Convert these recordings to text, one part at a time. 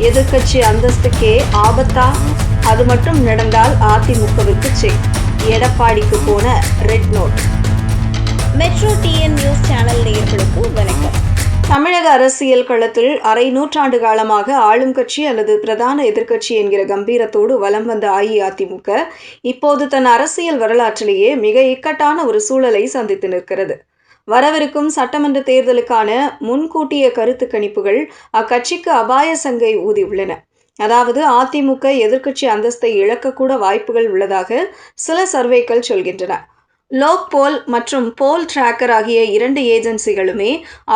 எதிர்க்கட்சி அந்தஸ்துக்கே ஆபத்தா? அது மட்டும் நடந்தால் அதிமுகவிற்கு செக். எடப்பாடிக்கு போன red note. Metro TN news channel நேயர்களுக்கு வணக்கம். தமிழக அரசியல் களத்தில் அரை நூற்றாண்டு காலமாக ஆளும் கட்சி அல்லது பிரதான எதிர்க்கட்சி என்கிற கம்பீரத்தோடு வலம் வந்த அஇஅதிமுக இப்போது தன் அரசியல் வரலாற்றிலேயே மிக இக்கட்டான ஒரு சூழலை சந்தித்து நிற்கிறது. வரவிருக்கும் சட்டமன்ற தேர்தலுக்கான முன்கூட்டிய கருத்து கணிப்புகள் அக்கட்சிக்கு அபாய சங்கை ஊதியுள்ளன. அதாவது அதிமுக எதிர்க்கட்சி அந்தஸ்தை இழக்கக்கூட வாய்ப்புகள் உள்ளதாக சில சர்வேக்கள் சொல்கின்றன. லோக் போல் மற்றும் போல் டிராக்கர் ஆகிய 2 ஏஜென்சிகளுமே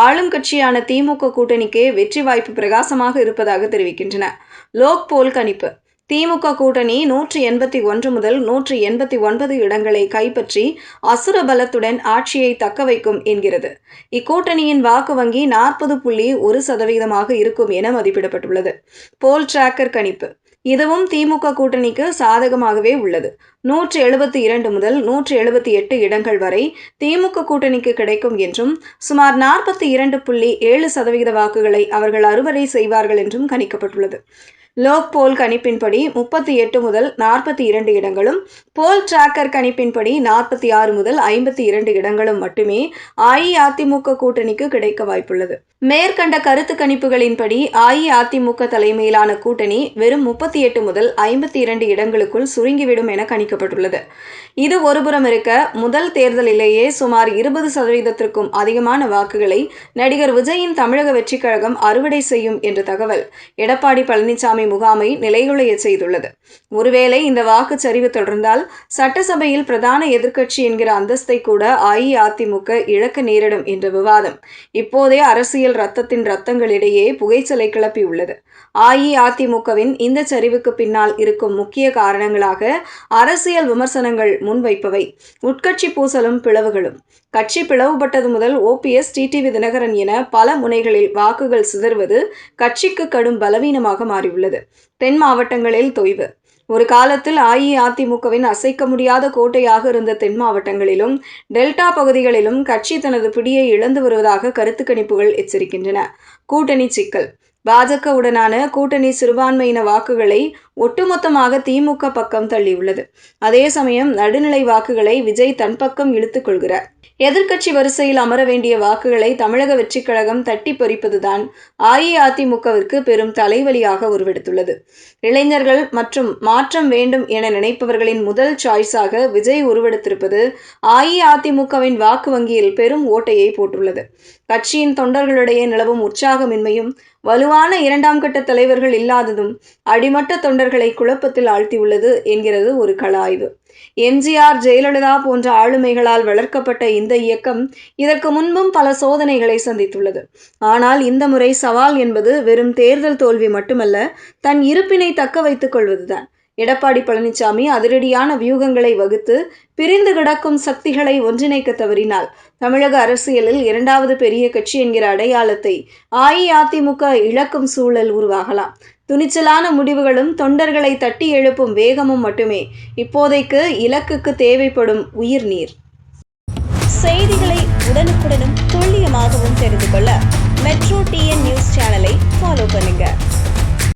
ஆளும் கட்சியான திமுக கூட்டணிக்கே வெற்றி வாய்ப்பு பிரகாசமாக இருப்பதாக தெரிவிக்கின்றன. லோக் போல் கணிப்பு: திமுக கூட்டணி 181 முதல் 189 இடங்களை கைப்பற்றி அசுர பலத்துடன் ஆட்சியை தக்க வைக்கும் என்கிறது. இக்கூட்டணியின் வாக்கு வங்கி 40.1% இருக்கும் என மதிப்பிடப்பட்டுள்ளது. போல் டிராக்கர் கணிப்பு: இதுவும் திமுக கூட்டணிக்கு சாதகமாகவே உள்ளது. 172 முதல் 178 இடங்கள் வரை திமுக கூட்டணிக்கு கிடைக்கும் என்றும், சுமார் 42.7% வாக்குகளை அவர்கள் அறுவடை செய்வார்கள் என்றும் கணிக்கப்பட்டுள்ளது. லோக் போல் கணிப்பின்படி 38 முதல் 42 இடங்களும், போல் டிராக்கர் கணிப்பின்படி 46 முதல் 52 இடங்களும் மட்டுமே அஇஅதிமுக கூட்டணிக்கு கிடைக்க வாய்ப்புள்ளது. மேற்கண்ட கருத்து கணிப்புகளின்படி அஇஅதிமுக தலைமையிலான கூட்டணி வெறும் 38 முதல் 52 இடங்களுக்குள் சுருங்கிவிடும் என கணிக்கப்பட்டுள்ளது. இது ஒருபுறம் இருக்க, முதல் தேர்தலிலேயே சுமார் 20%த்திற்கும் அதிகமான வாக்குகளை நடிகர் விஜயின் தமிழக வெற்றிக் கழகம் அறுவடை செய்யும் என்ற தகவல் எடப்பாடி பழனிசாமி முகாமை நிலைகுலைய செய்துள்ளது. ஒருவேளை இந்த வாக்குச்சரிவு தொடர்ந்தால் சட்டசபையில் பிரதான எதிர்க்கட்சி என்கிற அந்தஸ்தை கூட அஇஅதிமுக இழக்க நேரிடும் என்ற விவாதம் இப்போதே அரசியல் ரத்தங்களிடையே புகைச்சலை கிளப்பியுள்ளது. அஇஅதிமுகவின் இந்த சரிவுக்கு பின்னால் இருக்கும் முக்கிய காரணங்களாக அரசியல் விமர்சனங்கள் முன்வைப்பவை உட்கட்சி பூசலும் பிளவுகளும். கட்சி பிளவுபட்டது முதல் OPS, டிடிவி தினகரன் என பல முனைகளில் வாக்குகள் சிதறுவது கட்சிக்கு கடும் பலவீனமாக மாறியுள்ளது. தென் மாவட்டங்களில் தொய்வு: ஒரு காலத்தில் அஇஅதிமுகவின் அசைக்க முடியாத கோட்டையாக இருந்த தென் மாவட்டங்களிலும் டெல்டா பகுதிகளிலும் கட்சி தனது பிடியை இழந்து வருவதாக கருத்து கணிப்புகள் எச்சரிக்கின்றன. கூட்டணி சிக்கல்: பாஜகவுடனான கூட்டணி சிறுபான்மையின வாக்குகளை ஒட்டுமொத்தமாக திமுக பக்கம் தள்ளியுள்ளது. அதே சமயம் நடுநிலை வாக்குகளை விஜய் தன் பக்கம் இழுத்துக் கொள்கிறார். எதிர்க்கட்சி வரிசையில் அமர வேண்டிய வாக்குகளை தமிழக வெற்றிக் கழகம் தட்டி பறிப்பதுதான் அஇஅதிமுகவிற்கு பெரும் தலைவலியாக உருவெடுத்துள்ளது. இளைஞர்கள் மற்றும் மாற்றம் வேண்டும் என நினைப்பவர்களின் முதல் சாய்ஸாக விஜய் உருவெடுத்திருப்பது அஇஅதிமுகவின் வாக்கு வங்கியில் பெரும் ஓட்டையை போட்டுள்ளது. கட்சியின் தொண்டர்களிடையே நிலவும் உற்சாகமின்மையும், வலுவான 2ஆம் கட்ட தலைவர்கள் இல்லாததும் அடிமட்ட தொண்டர்களை குழப்பத்தில் ஆழ்த்தியுள்ளது என்கிறது ஒரு கள ஆய்வு. எம்ஜிஆர், ஜெயலலிதா போன்ற ஆளுமைகளால் வளர்க்கப்பட்ட இந்த இயக்கம் இதற்கு முன்பும் பல சோதனைகளை சந்தித்துள்ளது. ஆனால் இந்த முறை சவால் என்பது வெறும் தேர்தல் தோல்வி மட்டுமல்ல, தன் இருப்பினை தக்க வைத்துக் கொள்வதுதான். எடப்பாடி பழனிசாமி அதிரடியான வியூகங்களை வகுத்து பிரிந்து கிடக்கும் சக்திகளை ஒன்றிணைக்க தவறினால் தமிழக அரசியலில் 2வது பெரிய கட்சி என்கிற அடையாளத்தை அஇஅதிமுக இழக்கும் சூழல் உருவாகலாம். துணிச்சலான முடிவுகளும் தொண்டர்களை தட்டி எழுப்பும் வேகமும் மட்டுமே இப்போதைக்கு இலக்குக்கு தேவைப்படும் உயிர்நீர். செய்திகளை உடனுக்குடனும் துல்லியமாகவும் தெரிந்து கொள்ள மெட்ரோ டிஎன் நியூஸ் சேனலை ஃபாலோ பண்ணுங்க.